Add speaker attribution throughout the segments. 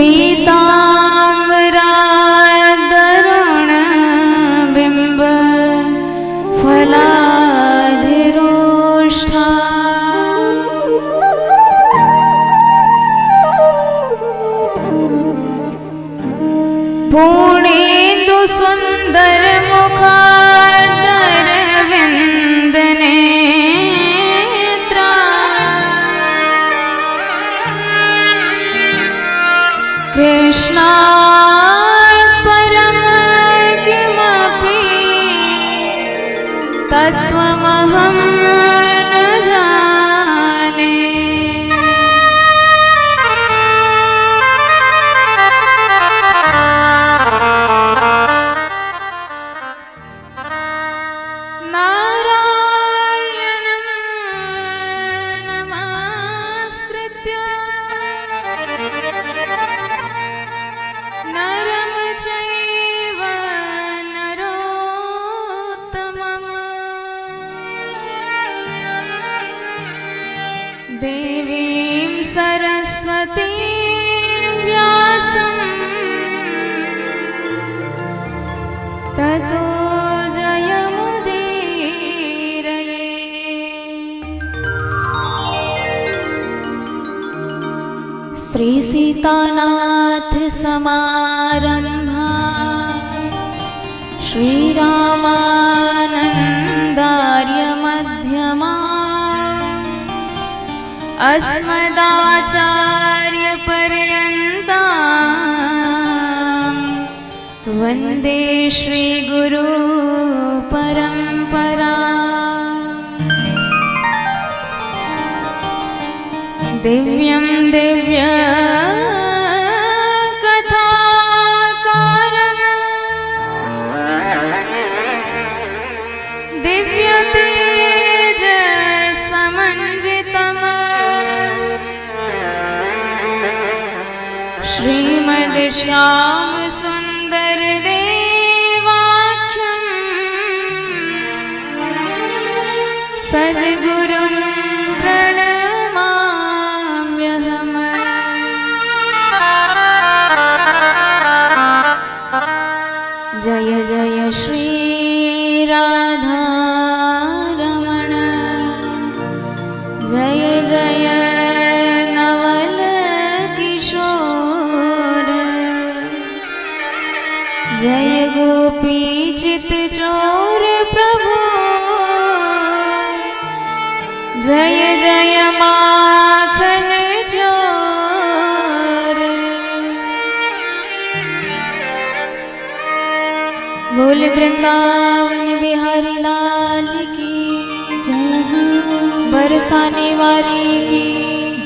Speaker 1: पीताम्बरादरुण बिंब फलाधिरोष्ठा पूर्णेन्दु सुंदर मुखादर विंद नेत्रा कृष्णात् परम किमपि तत्त्वमहं न जाने। नारायणं नमस्कृत्य नरं चैव नरोत्तमं देवीं सरस्वतीं व्यासं ततो जयमुदीरये। श्री सीतानाथ समारंभा श्रीरामानंदार्य मध्यमा अस्मदाचार्य पर्यन्ता वन्दे श्री गुरु परंपरा। दिव्यं दिव्य कथाकारं दिव्य तेज समन्वितं श्रीमद् श्याम सुंदर देवाख्यं सद्गुरुं प्रणमाम्यहम्। जय जय श्री राधा रमण जय जय नवल किशोर जय गोपी चित चोर प्रभु जय जय माखन चोर। बोल वृंदावन बिहारी लाल की जय हो, बरसाने वाली की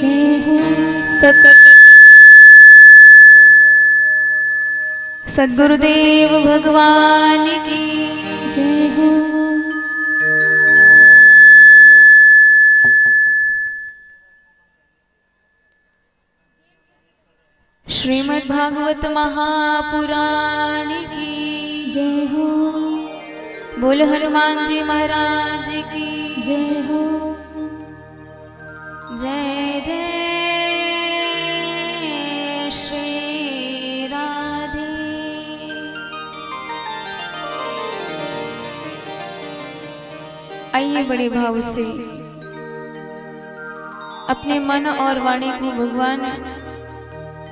Speaker 1: जय हो, सद्गुरुदेव भगवान की जय हो। श्रीमद् भागवत महापुराण की जय हो। बोल हनुमान जी महाराज की जय हो। जय जय श्री राधे। आइए बड़े भाव से अपने मन और वाणी को भगवान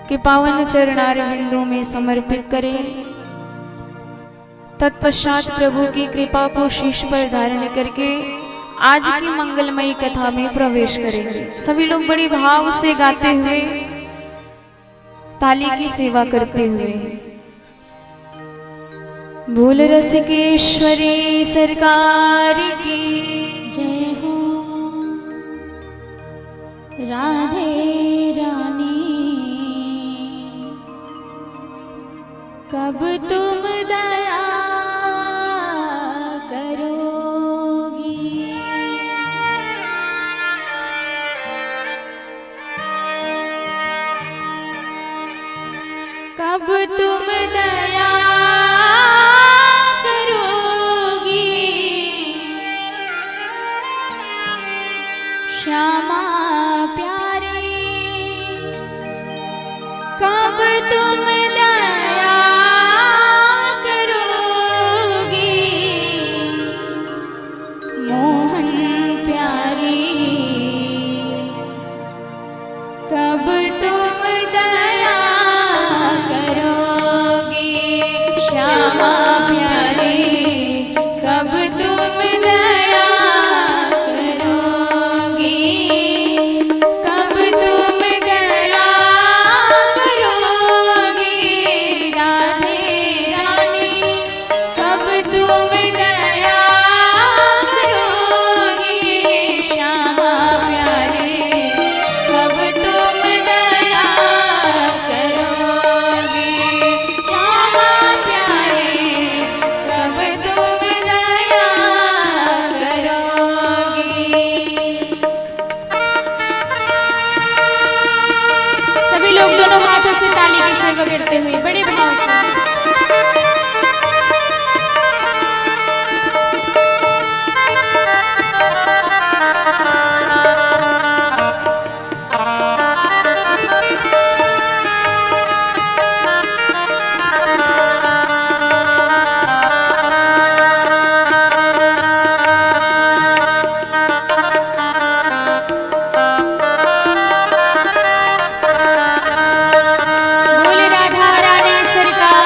Speaker 1: के पावन चरणार बिंदु में समर्पित करें। तत्पश्चात प्रभु की कृपा को शीश पर धारण करके आज की मंगलमयी कथा में प्रवेश करेंगे। सभी लोग बड़े भाव से गाते हुए, ताली की सेवा करते हुए। बोल रसिकेश्वरी सरकार की जय हो। राधे रानी कब तुम दया करोगी। कब तुम दया करोगी। श्यामा प्यारी कब तुम दया करोगी मोहन प्यारी, कब तुम दया करोगी श्यामा प्यारी, कब तुम दया करोगी, कब तुम दया करोगी राधे रानी, कब तुम दया करोगी श्यामा प्यारी, कब तुम दया करोगी श्यामा प्यारी, कब तुम दया करोगी। सभी लोग दोनों हाथों से ताली की से बगड़ते हुए बड़े भाव से बोले राधा रानी सरकार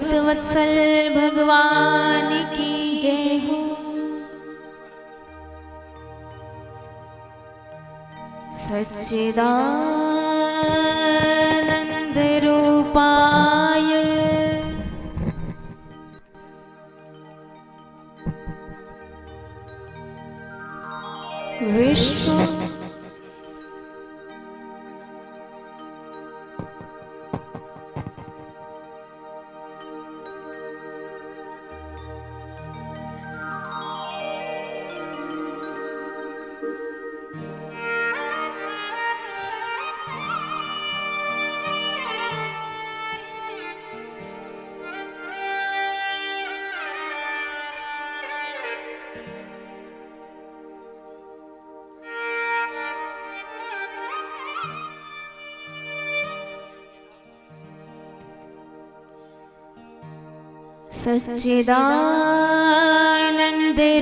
Speaker 1: भक्त वत्सल भगवान की जय हो। सच्चिदानंद रूपाय विश्व सच्चिदानंद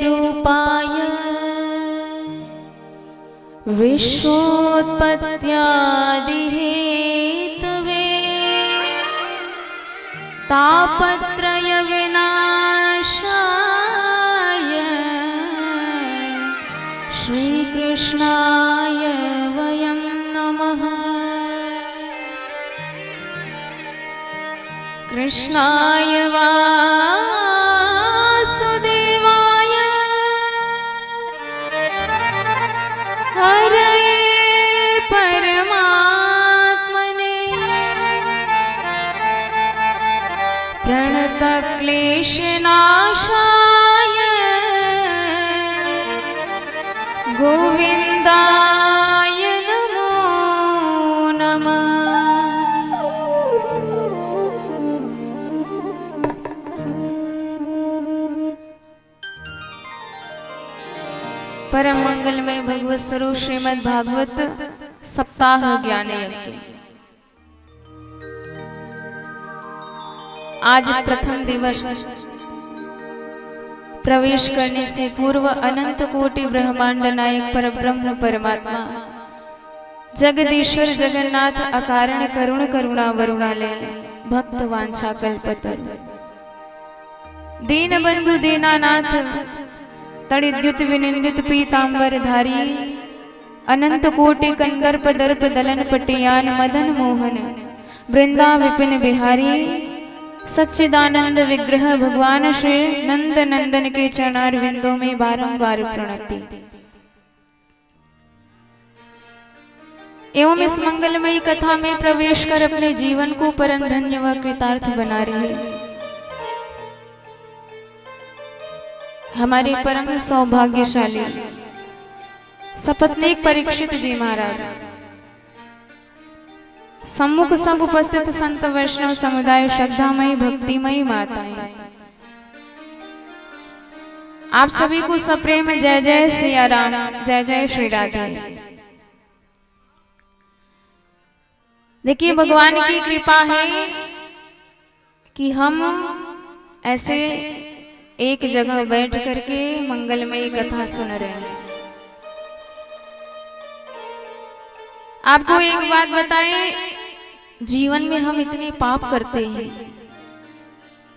Speaker 1: रूपाय विश्वोत्पत्त्यादि हेतवे तापत्रय विनाशाय श्री कृष्णाय वयं नमः। कृष्णाय वासुदेवाय हरे परमात्मने प्रणतक्लेशनाशाय गोविन्दाय नमो नमः। परम मंगलमय भगवत स्वरूप श्रीमद् भागवत सप्ताह ज्ञान यज्ञ आज प्रथम दिवस प्रवेश करने से पूर्व अनंत कोटि ब्रह्मांड नायक परब्रह्म परमात्मा जगदीश्वर जगन्नाथ अकारण करुण करुणा वरुणालय भक्त वांछा कल्पतरु दीन बंधु दीनानाथ तड़िद्युत विनिंदित पीतांबर धारी अनंत कोटि कंदर्प दर्प दलन पटियान मदन मोहन वृंदा विपिन बिहारी सच्चिदानंद विग्रह भगवान श्री नंद नंदन के चरणार विंदों में बारंबार प्रणति। एवं इस मंगलमयी कथा में प्रवेश कर अपने जीवन को परम धन्य व कृतार्थ बना रहे हमारे परम सौभाग्यशाली सपत्नीक परीक्षित जी महाराज, सम्मुख सब उपस्थित संत वैष्णव समुदाय, श्रद्धामयी भक्तिमयी माताएं, आप सभी को सप्रेम जय जय सिया राम, जय जय श्री राधे। देखिए भगवान की कृपा है कि हम ऐसे एक जगह बैठ करके मंगलमयी कथा सुन रहे हैं। आपको एक बात बताएं, जीवन में हम इतने पाप करते हैं,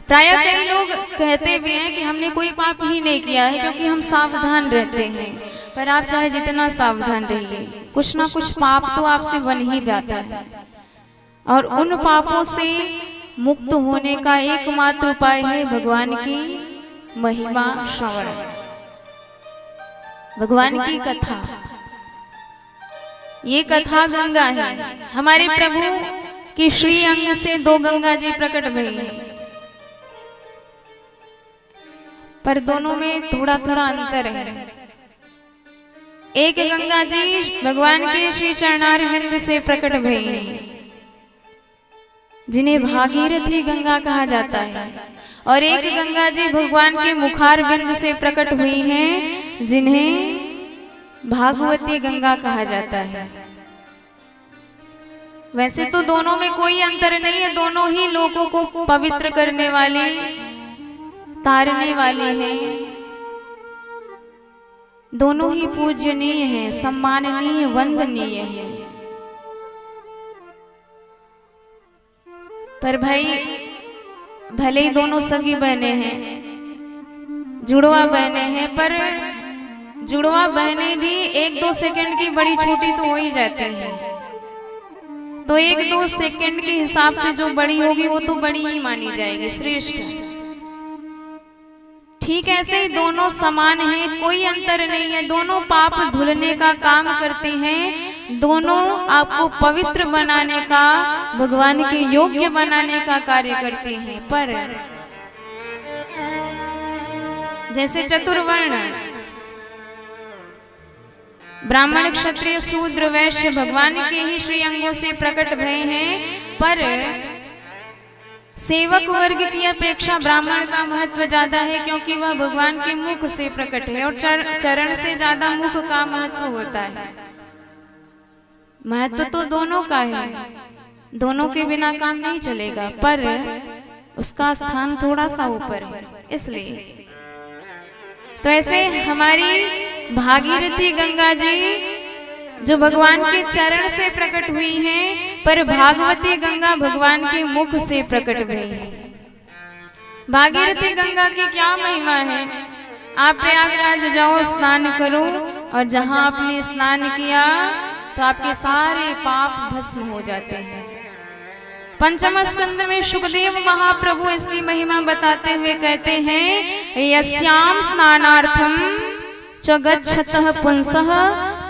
Speaker 1: प्रायः कई लोग कहते भी हैं कि हमने कोई पाप ही नहीं किया है क्योंकि हम सावधान रहते हैं। पर आप चाहे जितना सावधान रहिए, कुछ ना कुछ पाप तो आपसे बन ही जाता है। और उन पापों से मुक्त होने का एकमात्र उपाय है भगवान की महिमा श्रवण, भगवान की कथा। ये कथा गंगा है। हमारे प्रभु की श्री अंग से दो गंगा जी प्रकट भई हैं, पर दोनों में थोड़ा थोड़ा अंतर है। एक गंगा जी भगवान के श्री चरणार विंद से प्रकट भई हैं, जिन्हें भागीरथी गंगा कहा जाता है, और एक गंगा जी भगवान के मुखार बिंद से प्रकट हुई हैं, जिन्हें भागवती गंगा कहा जाता है। वैसे तो दोनों में कोई अंतर नहीं है, दोनों ही लोगों को पवित्र करने वाली, तारने वाली हैं, दोनों ही पूजनीय हैं, सम्माननीय, वंदनीय हैं। पर भाई भले ही दोनों सगी बहनें हैं, जुड़वा बहनें हैं, पर जुड़वा बहनें भी 1-2 सेकंड की बड़ी छोटी तो हो ही जाती हैं। तो 1-2 सेकंड के हिसाब से जो बड़ी होगी वो तो बड़ी ही मानी जाएगी, श्रेष्ठ। ठीक ऐसे ही दोनों समान हैं, कोई अंतर नहीं है। दोनों पाप धुलने का काम करते हैं, दोनों आपको पवित्र बनाने का, भगवान के योग्य बनाने का कार्य करते हैं। पर जैसे चतुर्वर्ण ब्राह्मण, क्षत्रिय, शूद्र, वैश्य भगवान के ही श्री अंगों से प्रकट भय हैं, पर सेवक वर्ग की अपेक्षा ब्राह्मण का महत्व ज्यादा है, क्योंकि वह भगवान के मुख से प्रकट है और चरण से ज्यादा मुख का महत्व होता है। महत्व तो दोनों का है, दोनों के बिना काम नहीं चलेगा, पर उसका स्थान थोड़ा सा ऊपर है, इसलिए। तो ऐसे हमारी भागीरथी गंगा जी जो भगवान के चरण से प्रकट हुई हैं, पर भागवती गंगा भगवान के मुख से प्रकट हुई है। भागीरथी गंगा की क्या महिमा है। आप प्रयागराज जाओ, स्नान करो, और जहां आपने स्नान किया तो आपके सारे पाप भस्म हो जाते हैं। पंचम स्कंद में सुखदेव महाप्रभु इसकी महिमा बताते हुए कहते हैं, यस्याम स्नानार्थम च गच्छतः पुंसः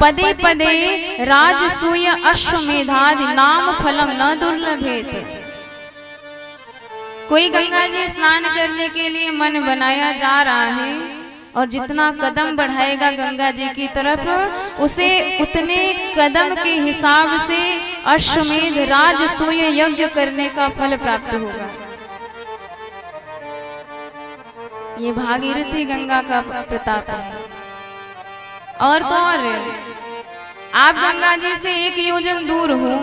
Speaker 1: पदे पदे राजसूय अश्वमेधादि नाम फलम न दुर्लभेत। कोई गंगा जी स्नान करने के लिए मन बनाया जा रहा है, और जितना कदम बढ़ाएगा गंगा जी की तरफ, उसे उतने कदम के हिसाब से अश्वमेध राजसूय यज्ञ करने का फल प्राप्त होगा। ये भागीरथी गंगा का प्रताप है। और तो और आप गंगा जी से 1 योजन दूर हो,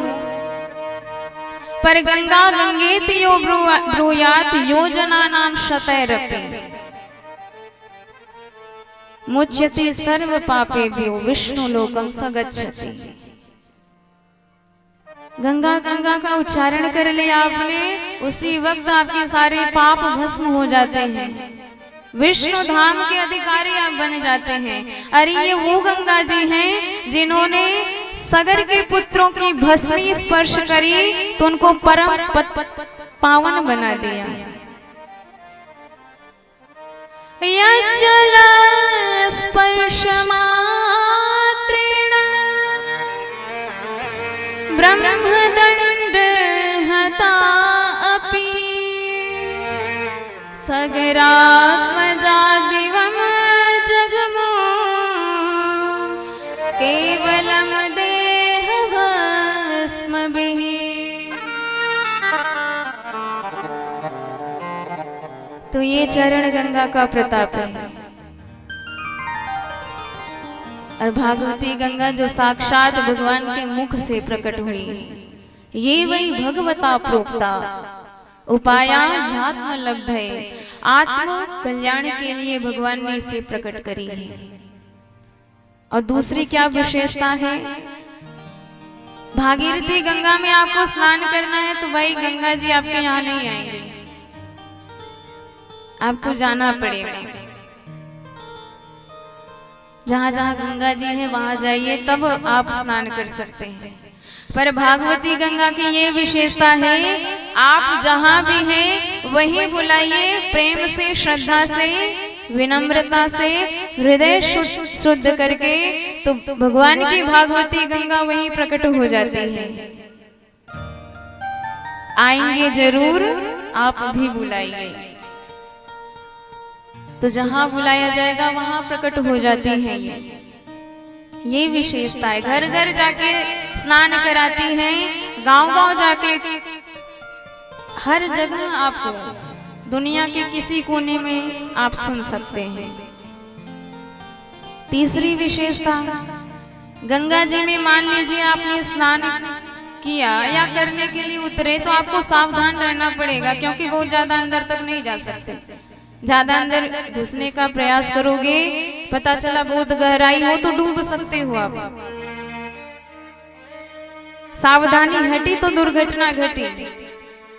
Speaker 1: पर गंगा गंगेति यो ब्रूयात योजना नाम शतैरपि मुच्यते सर्व पापेभ्यो विष्णु लोकम स गच्छति। गंगा गंगा का उच्चारण कर लिया आपने, उसी वक्त आपके सारे पाप भस्म हो जाते हैं, विष्णु धाम के अधिकारी आप बन जाते हैं। अरे ये वो गंगा जी हैं जिन्होंने सगर के पुत्रों की भस्मी स्पर्श करी तो उनको परम पावन बना दिया। यज्जला स्पर्श मात्रेण ब्रह्मदंड हता अपि सगरात्मजा दिवम जगमो केवलम देह भस्मभिः। तो ये चरण गंगा का प्रताप है। और भागवती गंगा जो साक्षात भगवान के मुख से प्रकट हुई, ये वही भगवता प्रोक्ता उपायाध्यात्म लब्धये, आत्म कल्याण के लिए भगवान ने इसे प्रकट करी है। और दूसरी क्या विशेषता है, भागीरथी गंगा में आपको स्नान करना है तो भाई गंगा जी आपके यहाँ नहीं आएंगे, आपको जाना पड़ेगा। जहां जहां गंगा जी है वहां जाइए, तब आप स्नान कर सकते हैं। पर भागवती गंगा की ये विशेषता है, आप जहां भी हैं वहीं बुलाइए, प्रेम से, श्रद्धा से, विनम्रता से, हृदय शुद्ध करके, तो भगवान की भागवती गंगा वहीं प्रकट हो जाती है। आएंगे जरूर, आप भी बुलाइए। तो जहां बुलाया जाएगा वहां प्रकट हो जाती है। ये विशेषता है। घर घर जाके स्नान कराती हैं, गांव गांव जाके, हर जगह आपको दुनिया के किसी कोने में आप सुन सकते हैं। तीसरी विशेषता, गंगा जी में मान लीजिए आपने स्नान किया या करने के लिए उतरे, तो आपको सावधान रहना पड़ेगा, क्योंकि बहुत ज्यादा अंदर तक नहीं जा सकते। ज्यादा अंदर घुसने का प्रयास करोगे, पता चला बहुत गहराई हो तो डूब सकते हो आप। सावधानी हटी तो दुर्घटना घटी।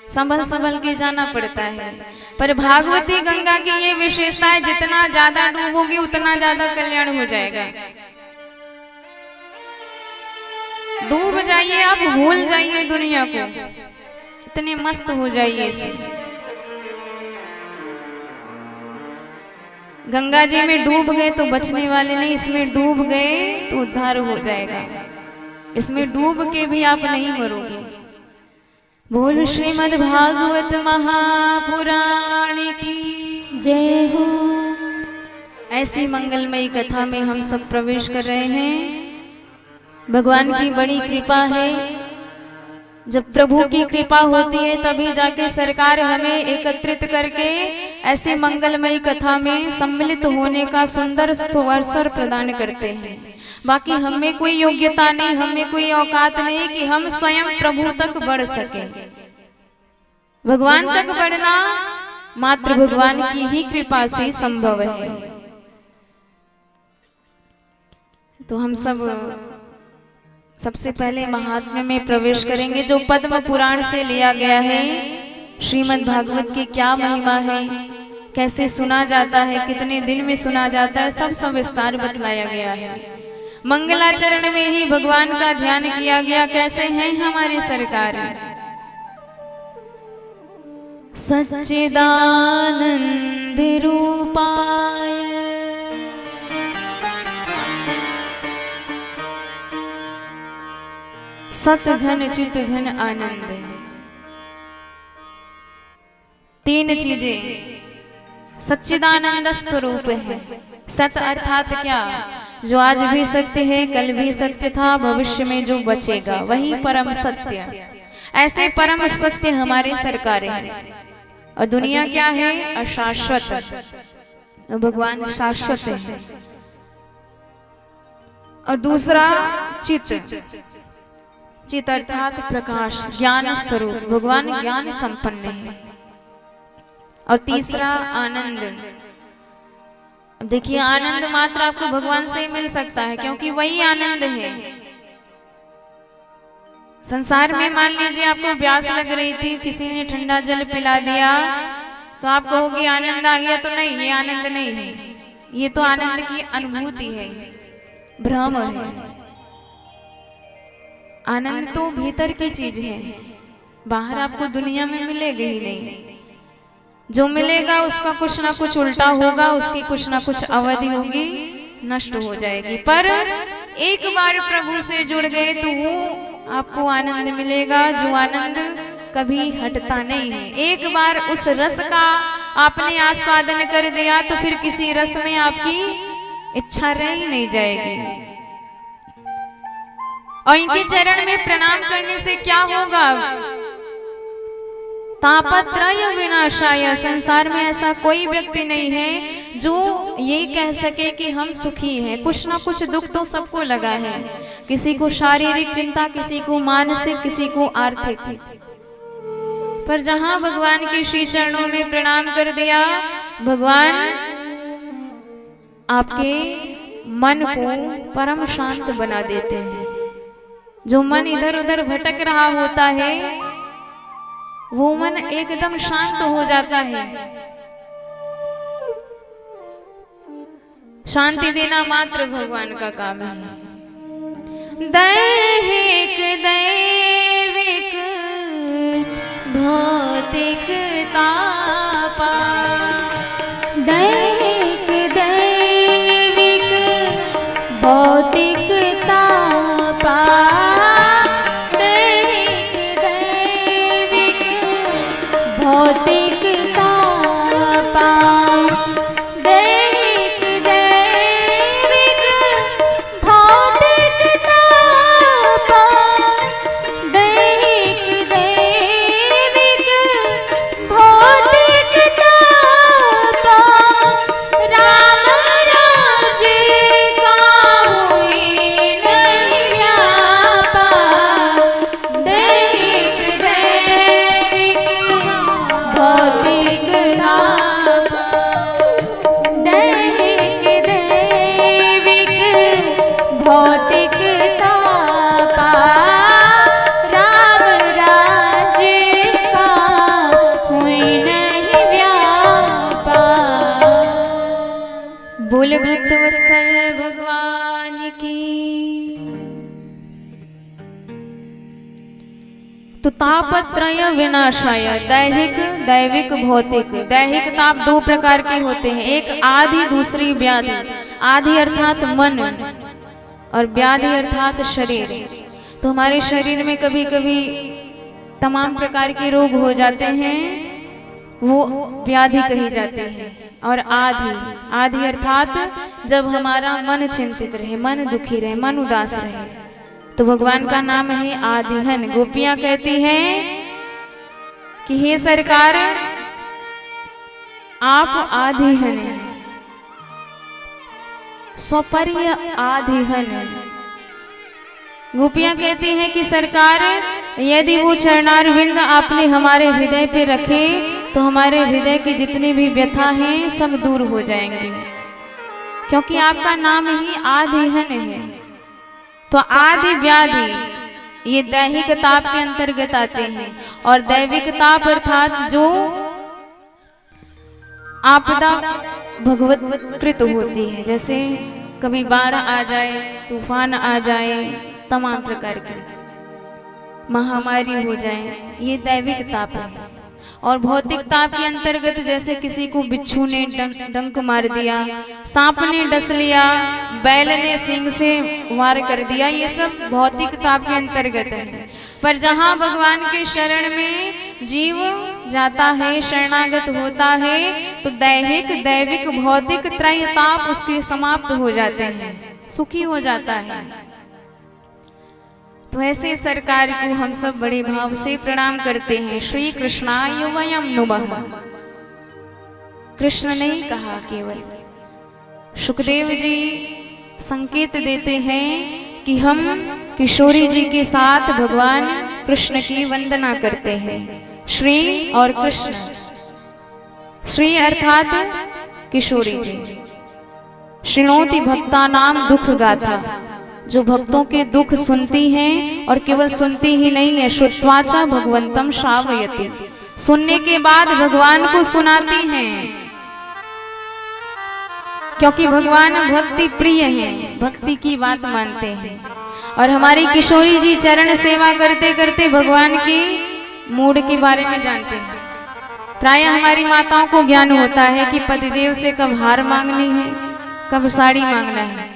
Speaker 1: संभल संभल के जाना पड़ता है। पर भागवती गंगा की ये विशेषता है, जितना ज्यादा डूबोगे उतना ज्यादा कल्याण हो जाएगा। डूब जाइए आप, भूल जाइए दुनिया को, इतने मस्त हो जाइए इसमें। गंगा जी में डूब गए तो बचने वाले नहीं, इसमें डूब गए तो उद्धार हो जाएगा। इसमें डूब के भी आप नहीं मरोगे। बोल श्रीमद् भागवत महापुराण की जय हो। ऐसी मंगलमयी कथा में हम सब प्रवेश कर रहे हैं। भगवान की बड़ी कृपा है, जब प्रभु की कृपा होती है तभी जाके सरकार हमें एकत्रित करके ऐसे मंगलमयी कथा में सम्मिलित होने का सुंदर अवसर प्रदान करते हैं। बाकी हमें कोई योग्यता नहीं, हमें कोई औकात नहीं कि हम स्वयं प्रभु तक बढ़ सके। भगवान तक बढ़ना मात्र भगवान की ही कृपा से संभव है। तो हम सबसे पहले महात्म्य में प्रवेश करेंगे, जो पद्म पुराण से लिया गया है। श्रीमद् भागवत की क्या महिमा है, कैसे सुना जाता है, कितने दिन में सुना जाता है, सब विस्तार बतलाया गया है। मंगलाचरण में ही भगवान का ध्यान किया गया। कैसे हैं हमारी सरकार? सच्चिदानंद रूपाय सत घन चित घन आनंद। तीन चीजें सच्चिदानंद स्वरूप है। सत अर्थात क्या? जो आज भी सत्य है, कल भी सत्य था, भविष्य में जो बचेगा वही परम सत्य। ऐसे परम सत्य हमारे सरकार है। और दुनिया क्या है? अशाश्वत। भगवान शाश्वत है। और दूसरा चित। चित अर्थात प्रकाश, ज्ञान स्वरूप। भगवान ज्ञान संपन्न है। और तीसरा आनंद। अब देखिए, आनंद मात्र आपको भगवान से ही मिल सकता है, क्योंकि वही आनंद है। संसार में मान लीजिए आपको प्यास लग रही थी, किसी ने ठंडा जल पिला दिया, तो आप कहोगे आनंद आ गया। तो नहीं, ये आनंद नहीं है, ये तो आनंद की अनुभूति है, भ्रम है। आनंद तो भीतर की चीज है, बाहर आपको दुनिया में मिलेगा ही नहीं। जो मिलेगा उसका कुछ ना कुछ उल्टा होगा, उसकी कुछ ना कुछ अवधि होगी, नष्ट हो जाएगी। पर एक बार प्रभु से जुड़ गए तो वो आपको आनंद मिलेगा, जो आनंद कभी हटता नहीं है। एक बार उस रस का आपने आस्वादन कर दिया तो फिर किसी रस में आपकी इच्छा रह ही नहीं जाएगी। और इनके चरण में प्रणाम करने से क्या होगा? तापत्रय विनाशाय। संसार में ऐसा कोई व्यक्ति नहीं है जो ये कह सके कि हम सुखी हैं। कुछ ना कुछ दुख तो सबको लगा है, किसी को शारीरिक चिंता, किसी को मानसिक, किसी को आर्थिक। पर जहां भगवान के श्री चरणों में प्रणाम कर दिया, भगवान आपके मन को परम शांत बना देते हैं। जो मन इधर उधर भटक रहा होता है, वो मन एकदम शांत हो जाता है। शांति देना मात्र भगवान का काम है। दैहिक दैविक भौतिक तापा। दैहिक दैविक भौतिक तापा। भौतिक तापा। दैहिक दैविक भौतिक तापा। दैहिक दैविक भौतिक तापा। बोल भक्त वत्सल भगवान की। तो तापत्रय विनाशाय, दैहिक दैविक भौतिक। दैहिक ताप दो प्रकार के होते हैं, एक आधि दूसरी व्याधि। आधि अर्थात मन और व्याधि अर्थात शरीर। तो हमारे शरीर में कभी कभी तमाम प्रकार के रोग हो जाते हैं, वो व्याधि कही जाती है। और आधि, आधि अर्थात जब हमारा मन चिंतित रहे, मन दुखी रहे, मन उदास रहे, तो भगवान का नाम है आदिहन। गोपियां कहती हैं कि हे सरकार आप आदिहन हैं, स्वपर्य आदिहन। गोपियां कहती हैं कि सरकार यदि वो चरणारविंद आपने हमारे हृदय पे रखे तो हमारे हृदय की जितनी भी व्यथा हैं सब दूर हो जाएंगे, क्योंकि आपका नाम ही आदिहन है। तो आदि व्याधि ये दैहिक ताप के अंतर्गत आते हैं, और दैविक ताप अर्थात जो आपदा भगवत्कृत होती है, जैसे कभी बाढ़ आ जाए, तूफान आ जाए, तमाम प्रकार की महामारी हो जाए, ये दैविक ताप है। और भौतिक ताप के अंतर्गत जैसे किसी को बिच्छू ने डंक मार दिया, सांप ने डस लिया, बैल ने सींग से वार कर दिया, ये सब भौतिक ताप के अंतर्गत है। पर जहाँ भगवान के शरण में जीव जाता है, शरणागत होता है, तो दैहिक दैविक भौतिक त्रय ताप उसके समाप्त हो जाते हैं, सुखी हो जाता है। तो ऐसे सरकार को हम सब बड़े भाव से प्रणाम करते हैं। श्री कृष्णाय वयं नुमः। कृष्ण ने कहा केवल, सुखदेव जी संकेत देते हैं कि हम किशोरी जी के साथ भगवान कृष्ण की वंदना करते हैं। श्री और कृष्ण, श्री अर्थात किशोरी जी। शृणोति भक्तानां दुख गाथा, जो भक्तों के दुख सुनती हैं, और केवल सुनती ही नहीं है, श्रुत्वाचा भगवंतम श्रावयति, सुनने के बाद भगवान को सुनाती हैं, क्योंकि भगवान भक्ति प्रिय हैं, भक्ति की बात मानते हैं। और हमारी किशोरी जी चरण सेवा करते करते भगवान की मूड के बारे में जानते हैं। प्राय हमारी माताओं को ज्ञान होता है कि पतिदेव से कब हार मांगनी है, कब साड़ी मांगना है।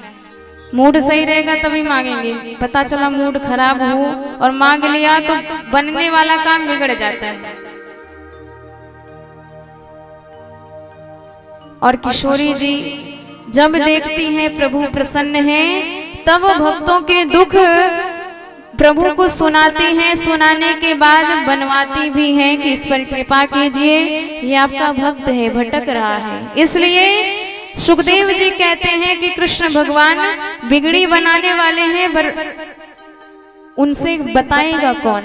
Speaker 1: मूड सही रहेगा तभी मांगेंगे, पता चला मूड खराब हो और मांग लिया तो बनने वाला काम बिगड़ जाता है। और किशोरी जी जब देखती हैं प्रभु प्रसन्न हैं, तब भक्तों के दुख प्रभु को सुनाती हैं, सुनाने के बाद बनवाती भी हैं कि इस पर कृपा कीजिए, ये आपका भक्त है, भटक रहा है। इसलिए सुखदेव जी कहते हैं कि कृष्ण भगवान बिगड़ी बनाने वाले हैं, उनसे बताएगा कौन?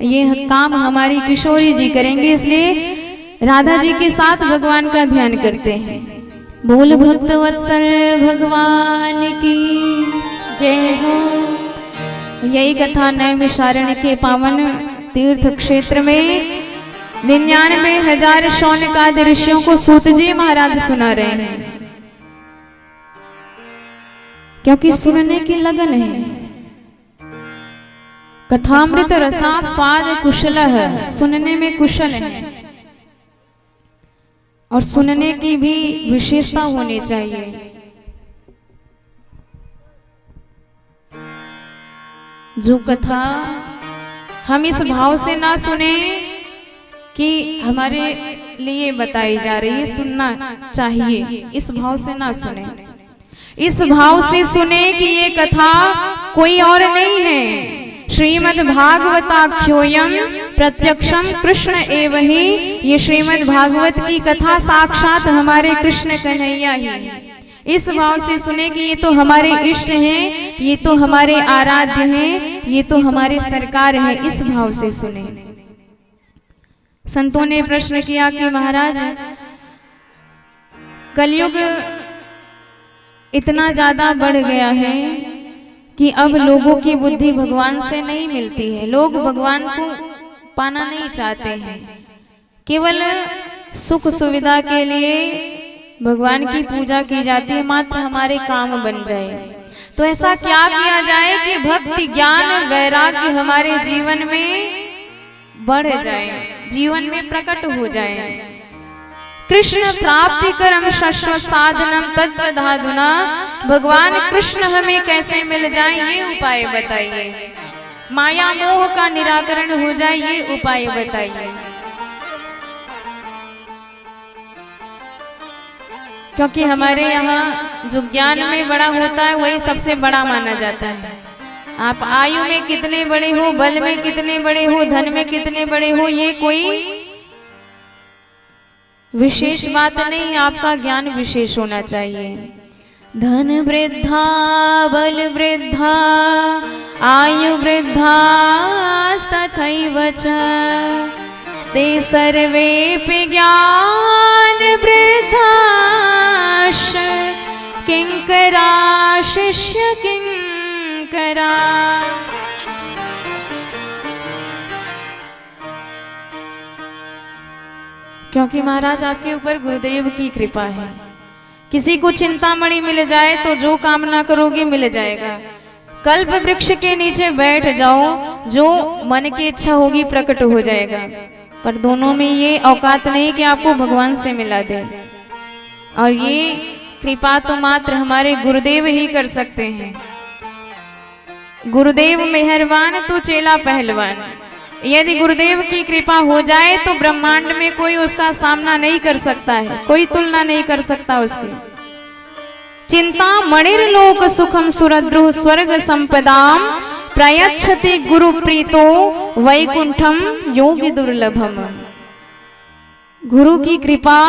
Speaker 1: ये काम हमारी किशोरी जी करेंगे, इसलिए राधा जी के साथ भगवान का ध्यान करते हैं। बोल भक्त वत्सल भगवान की जय हो। यही कथा नैमिषारण्य के पावन तीर्थ क्षेत्र में 99,000 शौनकादि ऋषियों को सूत जी महाराज सुना रहे हैं, क्योंकि सुनने की लगन है। कथामृत रसा स्वाद कुशल है, सुनने में कुशल है, और सुनने की भी विशेषता होनी चाहिए। जो कथा हम इस भाव से ना सुने कि हमारे लिए बताई जा रही है, सुनना चाहिए, इस भाव से ना सुने। इस भाव से सुने कि ये कथा कोई और नहीं है, श्रीमद् भागवताख्योयम प्रत्यक्षम कृष्ण एव ही। ये श्रीमद् भागवत की कथा साक्षात हमारे कृष्ण कन्हैया ही है। इस भाव से सुने कि ये तो हमारे इष्ट हैं, ये तो हमारे आराध्य हैं, ये तो हमारे सरकार है, इस भाव से सुने। संतों ने प्रश्न किया कि महाराज कलयुग इतना ज्यादा बढ़ गया है कि अब लोगों की बुद्धि भगवान से नहीं मिलती है, लोग भगवान को पाना नहीं चाहते हैं, केवल सुख सुविधा के लिए भगवान की पूजा की जाती है मात्र हमारे काम बन जाए। तो ऐसा क्या किया जाए कि भक्ति ज्ञान वैराग्य हमारे जीवन में बढ़ जाए, जीवन में प्रकट हो जाए। कृष्ण प्राप्ति करम शाश्वत साधनम तत्वधाधुना, भगवान कृष्ण हमें कैसे मिल जाए ये उपाय बताइए। माया मोह का निराकरण हो जाए ये उपाय बताइए। क्योंकि हमारे यहाँ जो ज्ञान में बड़ा होता है वही सबसे बड़ा माना जाता है। आप आयु में कितने बड़े हो, बल में कितने बड़े हो, धन में कितने बड़े हो, ये कोई विशेष बात नहीं, आपका ज्ञान विशेष होना चाहिए। धन वृद्धा बल वृद्धा आयु वृद्धा तथैव च ते सर्वेऽपि ज्ञान वृद्धाश्च किंकरा शिष्य किंकरा। क्योंकि महाराज आपके ऊपर गुरुदेव की कृपा है। किसी को चिंतामणि मिल जाए तो जो कामना करोगे मिल जाएगा। कल्प वृक्ष के नीचे बैठ जाओ, जो मन की इच्छा होगी प्रकट हो जाएगा। पर दोनों में ये औकात नहीं कि आपको भगवान से मिला दे, और ये कृपा तो मात्र हमारे गुरुदेव ही कर सकते हैं। गुरुदेव मेहरबान तो चेला पहलवान। यदि गुरुदेव की कृपा हो जाए तो ब्रह्मांड में कोई उसका सामना नहीं कर सकता है, कोई तुलना नहीं कर सकता उसकी। चिंता मणिर्लोक सुखम सुरद्रुह स्वर्ग संपदाम प्रयच्छति गुरु प्रीतो वैकुंठम योगी दुर्लभम। गुरु की कृपा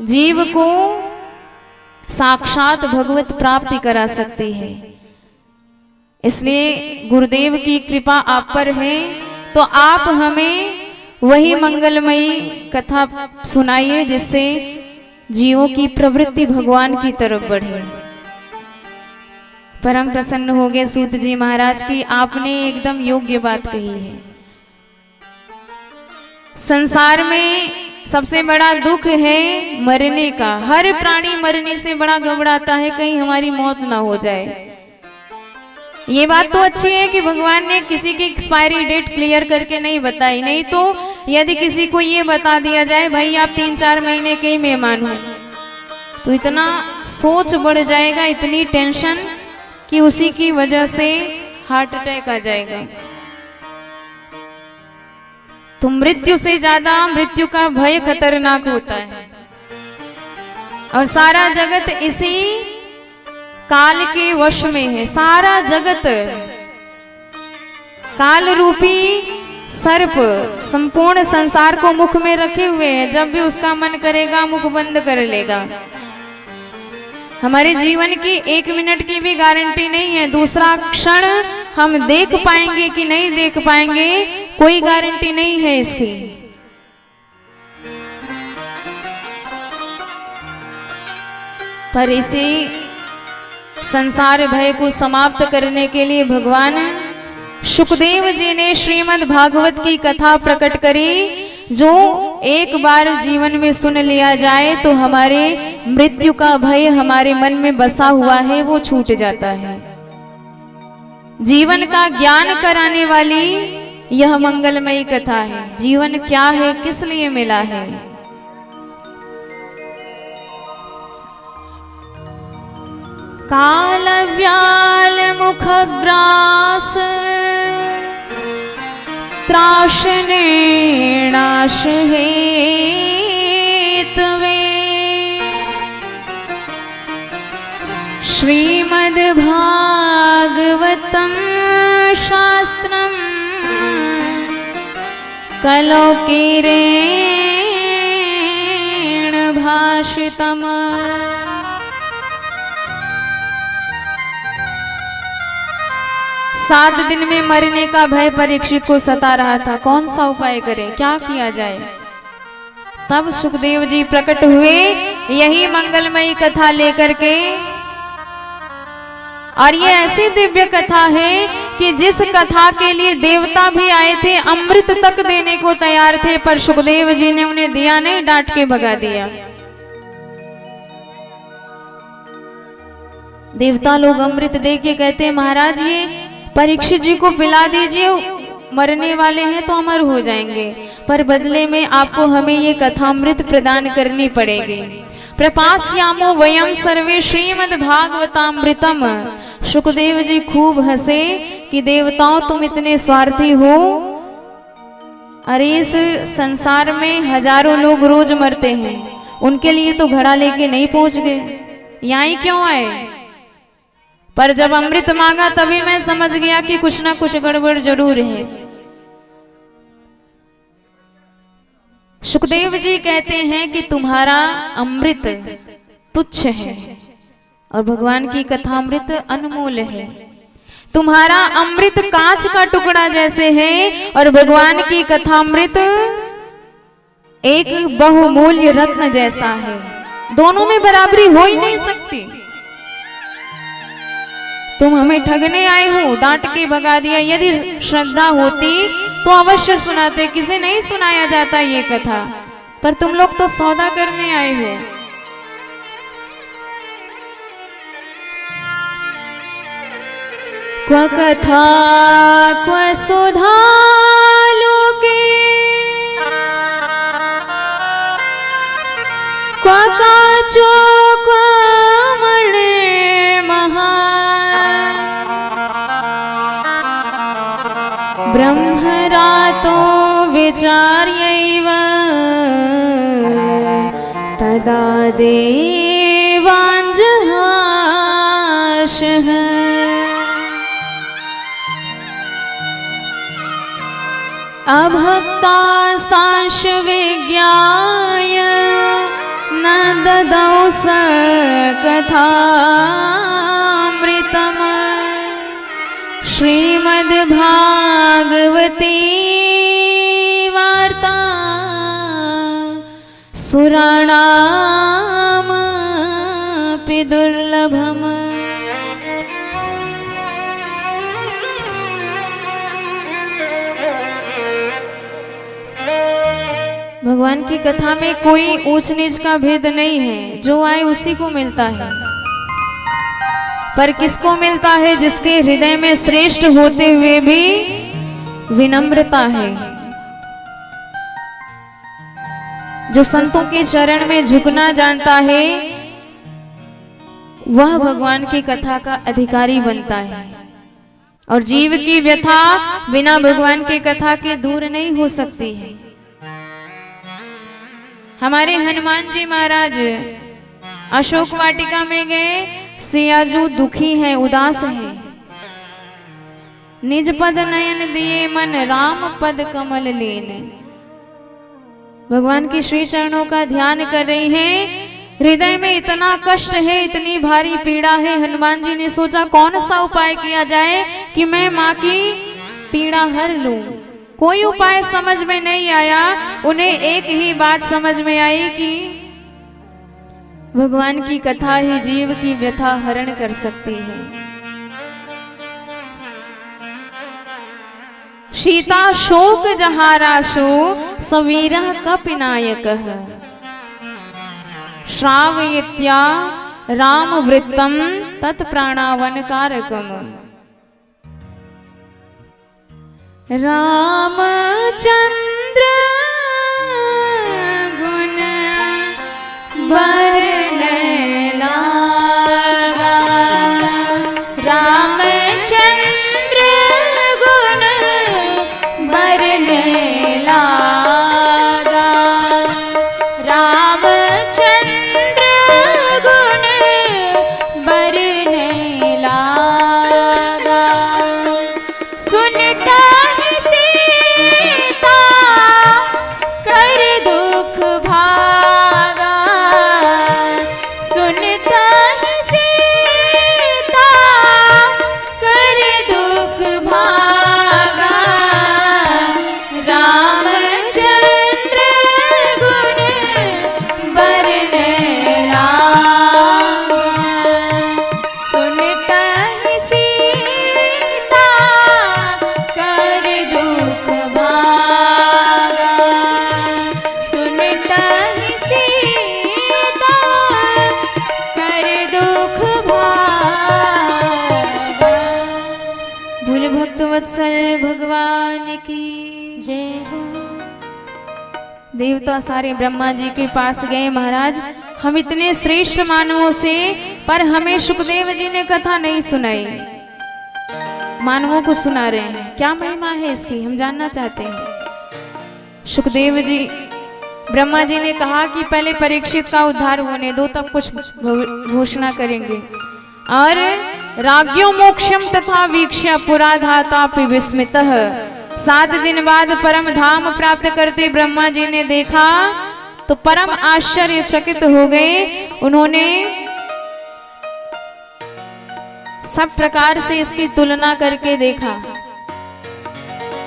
Speaker 1: जीव को साक्षात भगवत प्राप्ति करा सकती है। इसलिए गुरुदेव की कृपा आप पर है तो आप हमें वही मंगलमयी कथा सुनाइए जिससे जीवों की प्रवृत्ति भगवान की तरफ बढ़े। परम प्रसन्न हो गए सूत जी महाराज की, आपने एकदम योग्य बात कही है। संसार में सबसे बड़ा दुख है मरने का। हर प्राणी मरने से बड़ा घबराता है कहीं हमारी मौत ना हो जाए। ये बात तो अच्छी है कि भगवान ने किसी की एक्सपायरी डेट क्लियर करके नहीं बताई, नहीं तो यदि किसी को ये बता दिया जाए भाई आप 3-4 महीने के ही मेहमान हो, तो इतना सोच बढ़ जाएगा, इतनी टेंशन कि उसी की वजह से हार्ट अटैक आ जाएगा। तो मृत्यु से ज्यादा मृत्यु का भय खतरनाक होता है। और सारा जगत इसी काल के वश में है। सारा जगत काल रूपी सर्प संपूर्ण संसार को मुख में रखे हुए है। जब भी उसका मन करेगा मुख बंद कर लेगा। हमारे जीवन की 1 मिनट की भी गारंटी नहीं है। दूसरा क्षण हम देख पाएंगे कि नहीं देख पाएंगे, कोई गारंटी नहीं है इसकी। पर इसी संसार भय को समाप्त करने के लिए भगवान शुकदेव जी ने श्रीमद् भागवत की कथा प्रकट करी, जो एक बार जीवन में सुन लिया जाए तो हमारे मृत्यु का भय हमारे मन में बसा हुआ है वो छूट जाता है। जीवन का ज्ञान कराने वाली यह मंगलमयी कथा है। जीवन क्या है, किस लिए मिला है। काल व्याल मुख ग्रास त्राशने नाश हेतवे श्रीमद् भागवतम शास्त्रम कलौकीरेण भाषितम्। 7 दिन में मरने का भय परीक्षित को सता रहा था। कौन सा उपाय करें, क्या किया जाए। तब सुखदेव जी प्रकट हुए यही मंगलमयी कथा लेकर के। और ये ऐसी दिव्य कथा है कि जिस कथा के लिए देवता भी आए थे, अमृत तक देने को तैयार थे, पर सुखदेव जी ने उन्हें दिया नहीं, डांट के भगा दिया। देवता लोग अमृत दे के कहते हैं महाराज ये परीक्षित जी को पिला दीजिए, मरने वाले हैं तो अमर हो जाएंगे, पर बदले में आपको हमें ये कथामृत प्रदान करनी पड़ेगी। प्रपास्यामो वयम सर्वे श्रीमद् भागवतामृतम। सुखदेव जी खूब हंसे कि देवताओं तुम इतने स्वार्थी हो, अरे इस संसार में हजारों लोग रोज मरते हैं, उनके लिए तो घड़ा लेके नहीं पहुंच गए, यहाँ ही क्यों आए? पर जब अमृत मांगा तभी मैं समझ गया कि कुछ ना कुछ गड़बड़ जरूर है। सुखदेव जी कहते हैं कि तुम्हारा अमृत तुच्छ है और भगवान की कथामृत अनमोल है। तुम्हारा अमृत कांच का टुकड़ा जैसे है और भगवान की कथामृत एक बहुमूल्य रत्न जैसा है। दोनों में बराबरी हो ही नहीं सकती। तुम हमें ठगने आए हो, डांट के भगा दिया। यदि श्रद्धा होती तो अवश्य सुनाते, किसे नहीं सुनाया जाता ये कथा, पर तुम लोग तो सौदा करने आए हो। क्व कथा क्व सुधा लोके, क्व काचो क्व ब्रह्मरातो विचार्यैव तदा देवाञ्जहाशः। अभक्तास्तांश विज्ञाय न ददौ स कथामृतम्। श्रीमद् भागवती वार्ता सुराणामपि दुर्लभम्। भगवान की कथा में कोई ऊंच नीच का भेद नहीं है, जो आए उसी को मिलता है। पर किसको मिलता है? जिसके हृदय में श्रेष्ठ होते हुए भी विनम्रता है, जो संतों के चरण में झुकना जानता है, वह भगवान की कथा का अधिकारी बनता है। और जीव की व्यथा बिना भगवान की कथा के दूर नहीं हो सकती है। हमारे हनुमान जी महाराज अशोक वाटिका में गए, सियाजू दुखी हैं, उदास हैं। निज पद नयन दिए मन राम पद कमल लेने। भगवान के श्री चरणों का ध्यान कर रही हैं। हृदय में इतना कष्ट है, इतनी भारी पीड़ा है। हनुमान जी ने सोचा कौन सा उपाय किया जाए कि मैं माँ की पीड़ा हर लूं। कोई उपाय समझ में नहीं आया। उन्हें एक ही बात समझ में आई कि भगवान की कथा ही जीव की व्यथा हरण कर सकती है। सीता शोक जहाराशु सवीरः कपिनायकः। श्रावयित्या राम वृत्तम तत्प्राणावन कारकम्। रामचंद्र गुण बरने लागा। रामचंद्र गुण बरने लागा। रामचंद्र गुण बरने लागा। सुनता कर दुख भागा। वत्सल भगवान की जय हो। देवता सारे ब्रह्मा जी के पास गए, महाराज हम इतने श्रेष्ठ मानवों से, पर हमें सुखदेव जी ने कथा नहीं सुनाई। मानवों को सुना रहे हैं, क्या महिमा है इसकी, हम जानना चाहते हैं। सुखदेव जी ब्रह्मा जी ने कहा कि पहले परीक्षित का उद्धार होने दो, तब कुछ घोषणा करेंगे। और राज्ञो मोक्षम तथा वीक्ष्य पुराधातापि विस्मितः, 7 दिन बाद परम धाम प्राप्त करते ब्रह्मा जी ने देखा तो परम आश्चर्यचकित हो गए। उन्होंने सब प्रकार से इसकी तुलना करके देखा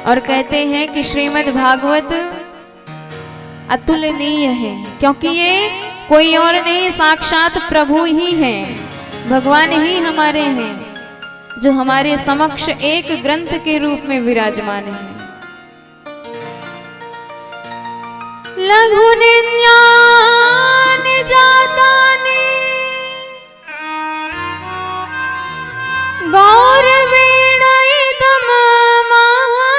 Speaker 1: और कहते हैं कि श्रीमद् भागवत अतुलनीय है, क्योंकि ये कोई और नहीं, साक्षात प्रभु ही हैं, भगवान ही हमारे हैं, जो हमारे समक्ष एक ग्रंथ के रूप में विराजमान है। लघु निन्यान जातानि गौरवेण इदं महा,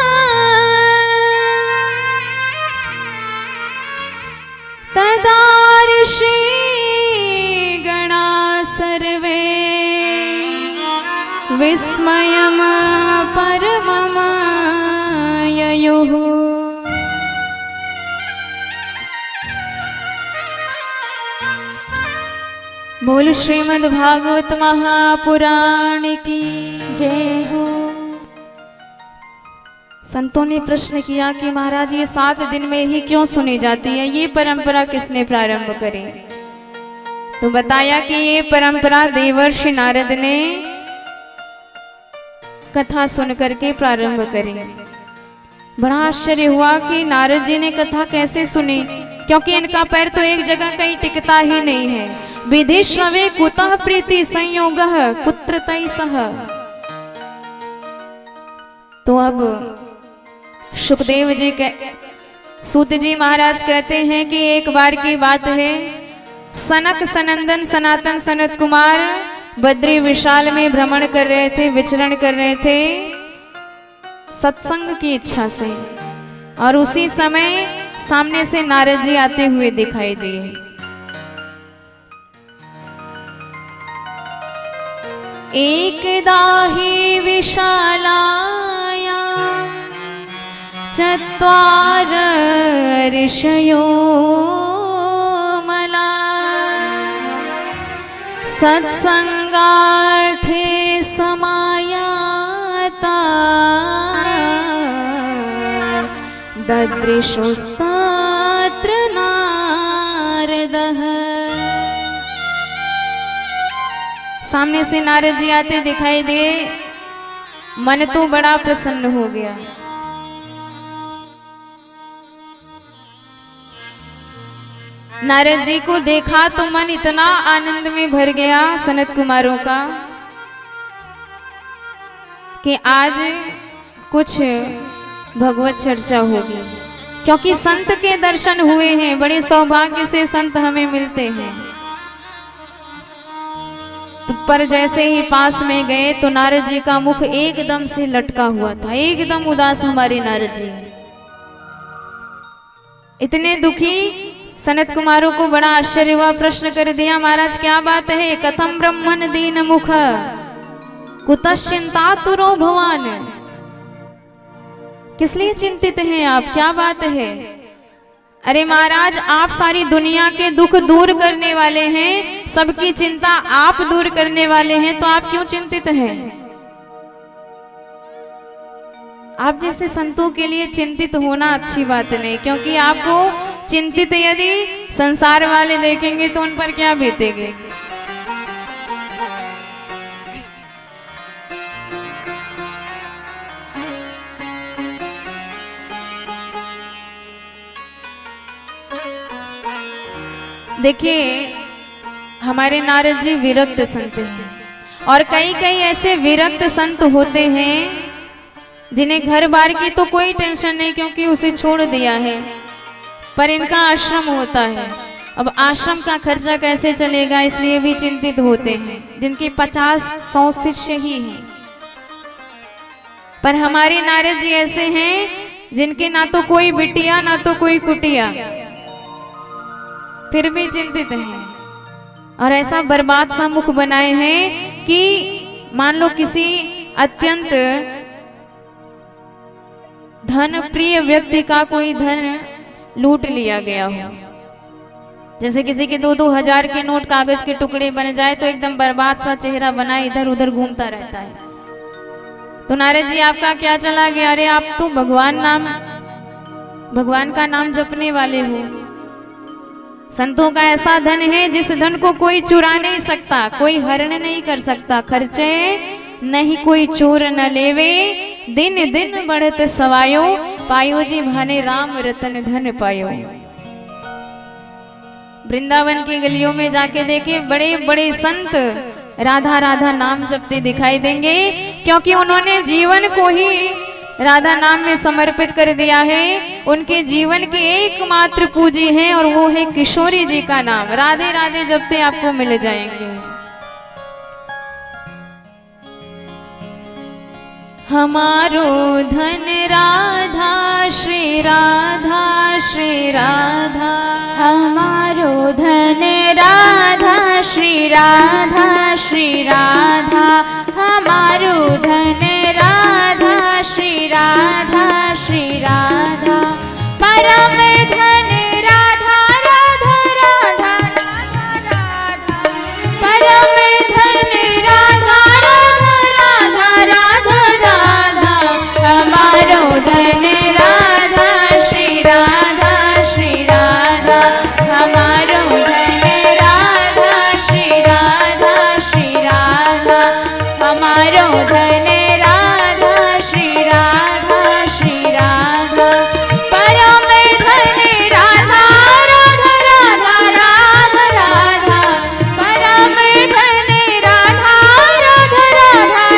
Speaker 1: तदा ऋषि गणा सर्वे विस्मयम् परमम् ययुः। बोल श्रीमद् भागवत महापुराण की जय हो। संतों ने प्रश्न किया कि महाराज ये 7 दिन में ही क्यों सुनी जाती है, ये परंपरा किसने प्रारंभ करी? तो बताया कि ये परंपरा देवर्षि नारद ने कथा सुन करके प्रारंभ करी। बड़ा आश्चर्य हुआ कि नारद जी ने कथा कैसे सुनी, क्योंकि इनका पैर तो एक जगह कहीं टिकता ही नहीं है। विधि श्रवे कुतः प्रीति संयोगः कुत्र तैसः। तो अब सुखदेव जी सूत जी महाराज कहते हैं कि एक बार की बात है, सनक सनंदन सनातन सनत कुमार बद्री विशाल में भ्रमण कर रहे थे, विचरण कर रहे थे सत्संग की इच्छा से, और उसी समय सामने से नारद जी आते हुए दिखाई दिए। एकदा हि विशालाया चत्वार ऋषयो मला, सत्संगार्थे समायाता ददृशुस्तत्र नारदः। सामने से नारद जी आते दिखाई दिए, मन तो बड़ा प्रसन्न हो गया। नारद जी को देखा तो मन इतना आनंद में भर गया सनत कुमारों का कि आज कुछ भगवत चर्चा होगी, क्योंकि संत के दर्शन हुए हैं। बड़े सौभाग्य से संत हमें मिलते हैं। तो पर जैसे ही पास में गए तो नारद जी का मुख एकदम से लटका हुआ था, एकदम उदास हमारे नारद जी, इतने दुखी। सनत कुमारों को बड़ा आश्चर्य हुआ, प्रश्न कर दिया, महाराज क्या बात है? कथम ब्रह्मन दीन मुख कुतश्चिंतातुरो भवान। किस लिए चिंतित हैं आप, क्या बात है? अरे महाराज, आप सारी दुनिया के दुख दूर करने वाले हैं, सबकी चिंता आप दूर करने वाले हैं, तो आप क्यों चिंतित हैं? आप जैसे संतों के लिए चिंतित होना अच्छी बात नहीं, क्योंकि आपको चिंतित यदि संसार वाले देखेंगे तो उन पर क्या बीतेगी। देखिए, हमारे नारद जी विरक्त संत हैं, और कई कई ऐसे विरक्त संत होते हैं जिन्हें घर बार की तो कोई टेंशन नहीं, क्योंकि उसे छोड़ दिया है, पर इनका आश्रम होता है। अब आश्रम का खर्चा कैसे चलेगा, इसलिए भी चिंतित होते हैं, जिनके 50-100 शिष्य ही हैं। पर हमारे नारद जी ऐसे हैं जिनके ना तो कोई बिटिया ना तो कोई कुटिया, फिर भी चिंतित हैं और ऐसा बर्बाद सा मुख बनाए हैं कि मान लो किसी अत्यंत धन प्रिय व्यक्ति का कोई धन लूट लिया गया हो, जैसे किसी के 2-2 हजार के नोट कागज के टुकड़े बन जाए तो एकदम बर्बाद सा चेहरा बनाए इधर उधर घूमता रहता है। तो नारद जी आपका क्या चला गया? अरे आप तो भगवान का नाम जपने वाले हो। संतों का ऐसा धन है जिस धन को कोई चुरा नहीं सकता, कोई हरण नहीं कर सकता, खर्चे नहीं कोई चोर न लेवे, दिन दिन बढ़त सवायो, पायो जी भाने राम रतन धन पायो। वृंदावन की गलियों में जाके देखे बड़े बड़े संत राधा राधा नाम जपते दिखाई देंगे, क्योंकि उन्होंने जीवन को ही राधा नाम में समर्पित कर दिया है। उनके जीवन के एकमात्र पूजी हैं और वो है किशोरी जी का नाम। राधे राधे जपते आपको मिल जाएंगे। हमारो धन राधा श्री राधा श्री राधा,
Speaker 2: हमारो धन राधा श्री राधा श्री राधा, हमारो धन राधा श्री राधा श्री राधा, परम धन राधा राधा राधा राधा राधा, परम धन राधा राधा राधा राधा राधा, हमारो धन राधा श्री राधा श्री राधा, हमारो धन राधा श्री राधा श्री राधा, हमारो धन राधा श्री राधा श्री राधा, परम धन राधा राधा राधा राधा राधा, परम धन राधा राधा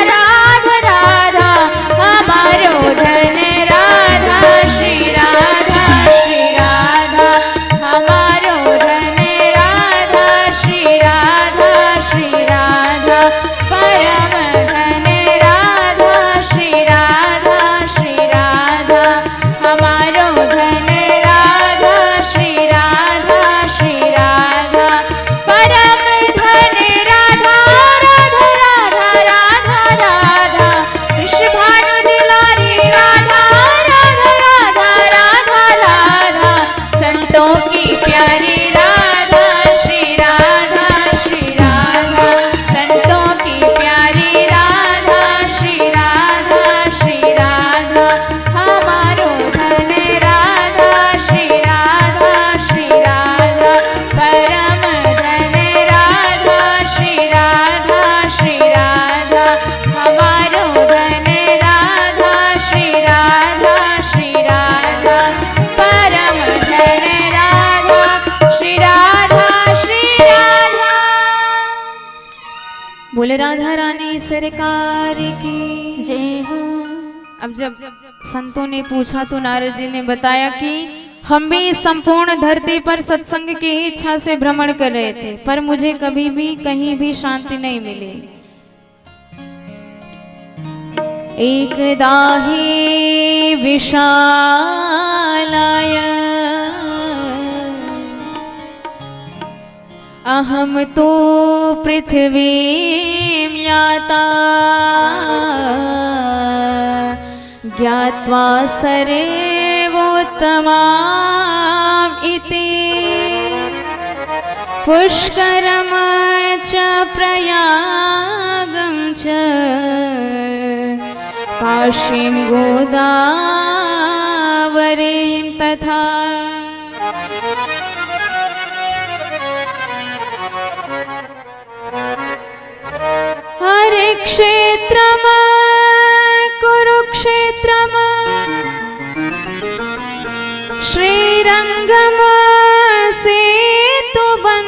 Speaker 2: राधा राधा राधा, हमारो धन राधा श्री राधा श्री राधा, हमारो धन राधा श्री राधा श्री राधा, परम धन राधा श्री राधा श्री राधा, हमारो धन राधा श्री राधा श्री राधा, परम धन राधा राधा राधा राधा राधा, वृषभानु दुलारी राधा राधा राधा राधा राधा, संतों की प्यारी राधा श्री राधा श्री राधा, संतों की प्यारी राधा श्री राधा श्री राधा, हमारो धन राधा श्री राधा श्री राधा, परम धन राधा श्री राधा श्री राधा, हमारो धन राधा श्री राधा श्री राधा, परम धन राधा श्री राधा श्री राधा।
Speaker 1: बोले राधा रानी सरकार की
Speaker 2: जय हो।
Speaker 1: अब जब संतों ने पूछा तो नारद जी ने बताया कि हम भी संपूर्ण धरती पर सत्संग की इच्छा से भ्रमण कर रहे थे, पर मुझे कभी भी कहीं भी शांति नहीं मिली। एकदा हि विशालाय अहम तो पृथ्वीं याता, ज्ञात्वा सर्वोत्तमाम् इति, पुष्करम च प्रयागं च काशीं गोदावरीं तथा। हरे क्षेत्रम कुरुक्षेत्रम श्रीरंगम सेतुबन्धनम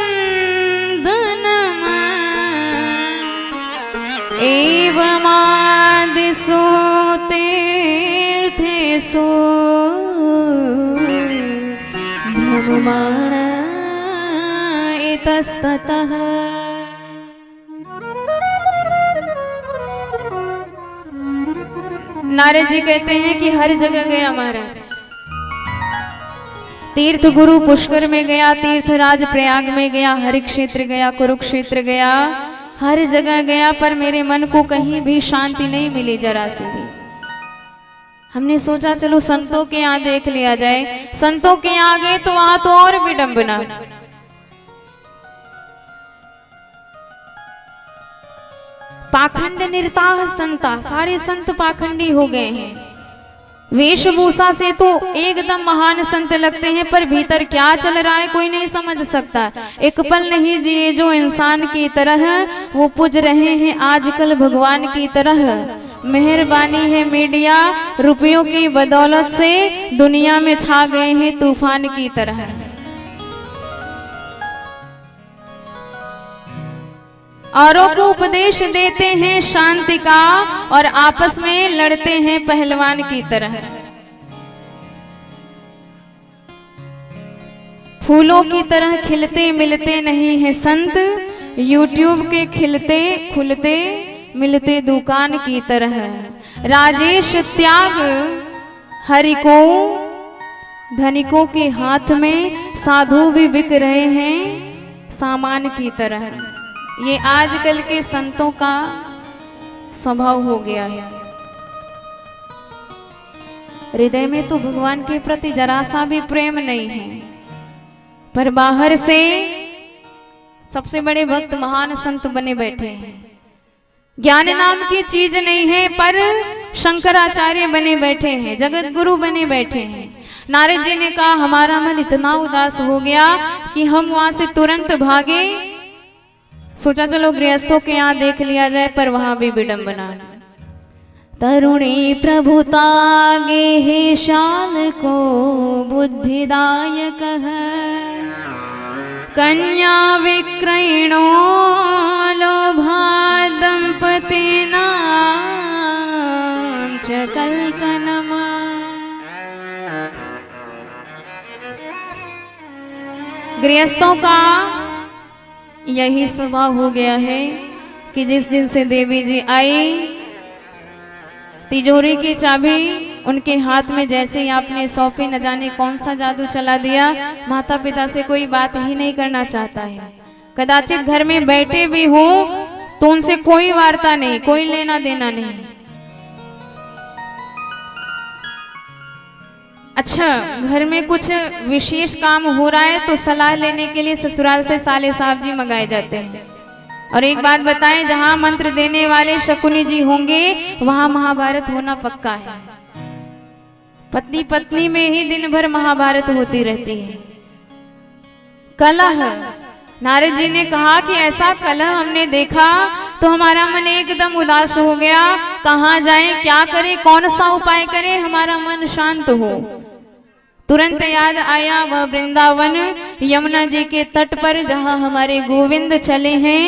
Speaker 1: एवमादिषु तीर्थेषु भ्रममाण इतस्ततः। नारद जी कहते हैं कि हर जगह गया महाराज, तीर्थ गुरु पुष्कर में गया, तीर्थराज प्रयाग में गया, हरि क्षेत्र गया, कुरुक्षेत्र गया, हर जगह गया, पर मेरे मन को कहीं भी शांति नहीं मिली जरा से भी। हमने सोचा चलो संतों के यहाँ देख लिया जाए। संतों के यहाँ गए तो वहां तो और विडंबना। पाखंड निर्ताह संता, सारे संत पाखंडी हो गए हैं। वेशभूषा से तो एकदम महान संत लगते हैं, पर भीतर क्या चल रहा है कोई नहीं समझ सकता। एक पल नहीं जिए जो इंसान की तरह, वो पूज रहे हैं आजकल भगवान की तरह। मेहरबानी है मीडिया, रुपयों की बदौलत से दुनिया में छा गए हैं तूफान की तरह। औरों को उपदेश देते हैं शांति का, और आपस में लड़ते हैं पहलवान की तरह। फूलों की तरह खिलते मिलते नहीं है संत, यूट्यूब के खिलते खुलते मिलते दुकान की तरह। राजेश त्याग हरि को, धनिकों के हाथ में साधु भी बिक रहे हैं सामान की तरह। ये आजकल के संतों का स्वभाव हो गया है। हृदय में तो भगवान के प्रति जरा सा भी प्रेम नहीं है, पर बाहर से सबसे बड़े भक्त महान संत बने बैठे हैं। ज्ञान नाम की चीज नहीं है, पर शंकराचार्य बने बैठे हैं, जगत गुरु बने बैठे हैं। नारद जी ने कहा हमारा मन इतना उदास हो गया कि हम वहां से तुरंत भागे। सोचा चलो गृहस्थों के यहाँ देख लिया जाए, पर वहां भी विडंबना। तरुणी प्रभुतागे हे शाल को बुद्धिदायक है, कन्या विक्रयणो लोभा दंपति नाम च कल्कनमा। गृहस्थों का यही स्वभाव हो गया है कि जिस दिन से देवी जी आई, तिजोरी की चाबी उनके हाथ में जैसे ही आपने सौंपी, न जाने कौन सा जादू चला दिया। माता पिता से कोई बात ही नहीं करना चाहता है। कदाचित घर में बैठे भी हो तो उनसे कोई वार्ता नहीं, कोई लेना देना नहीं। अच्छा, घर में कुछ विशेष काम हो रहा है तो सलाह लेने के लिए ससुराल से साले साहब जी मंगाए जाते हैं। और एक बात बताएं, जहां मंत्र देने वाले शकुनी जी होंगे वहां महाभारत होना पक्का है। पत्नी पत्नी में ही दिन भर महाभारत होती रहती है। कलह, नारद जी ने कहा कि ऐसा कलह हमने देखा तो हमारा मन एकदम उदास हो गया। कहाँ जाएं, क्या करें, कौन सा उपाय करें हमारा मन शांत हो। तुरंत याद आया वह वृंदावन, यमुना जी के तट पर जहाँ हमारे गोविंद चले हैं।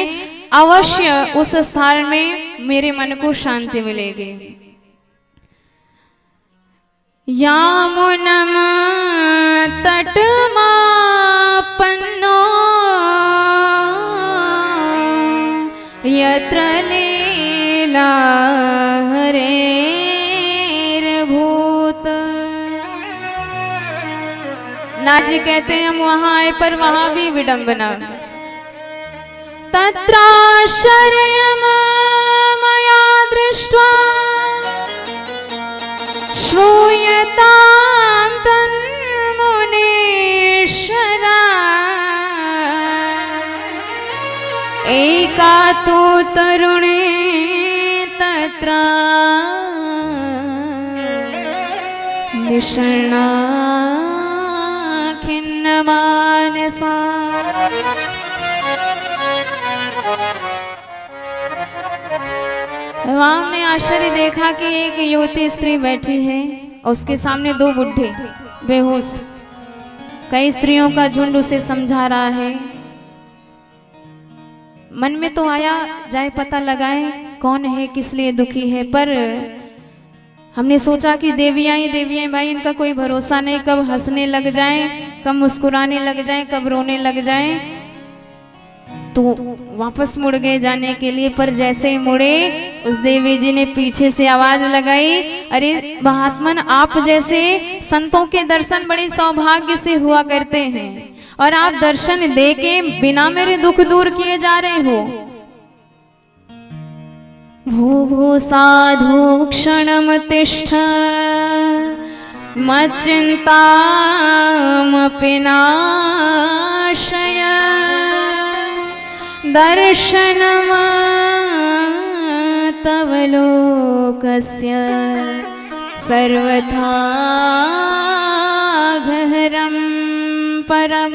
Speaker 1: अवश्य उस स्थान में मेरे मन को शांति मिलेगी। यामुनम तटमापन्नो यत्र लीला हरेर्भूत। नाथ जी कहते हैं हम वहां आए, पर वहां भी विडंबना। तत्राश्चर्यम् मया दृष्ट्वा श्रूयतां तन्मुनीश्वरा। एका तु तरुणे तत्र निषण्णा खिन्नमानसा। वहां हमने आश्चर्य देखा कि एक युवती स्त्री बैठी है और उसके सामने दो बुढ़े बेहोश। कई स्त्रियों का झुंड उसे समझा रहा है। मन में तो आया जाए पता लगाएं कौन है, किस लिए दुखी है, पर हमने सोचा कि देवियां ही देवियां भाई, इनका कोई भरोसा नहीं, कब हंसने लग जाएं, कब मुस्कुराने लग जाएं, कब रोने लग जाएं। तो वापस मुड़ गए जाने के लिए, पर जैसे ही मुड़े उस देवी जी ने पीछे से आवाज लगाई, अरे महात्मन, आप जैसे संतों के दर्शन बड़े सौभाग्य से हुआ करते हैं और आप दर्शन दे के बिना मेरे दुख दूर किए जा रहे हो। भूभू साधु क्षणम तिष्ठ मच्चिन्तामपि नाशय दर्शनम तव लोकस्य सर्वथा गहरं परम।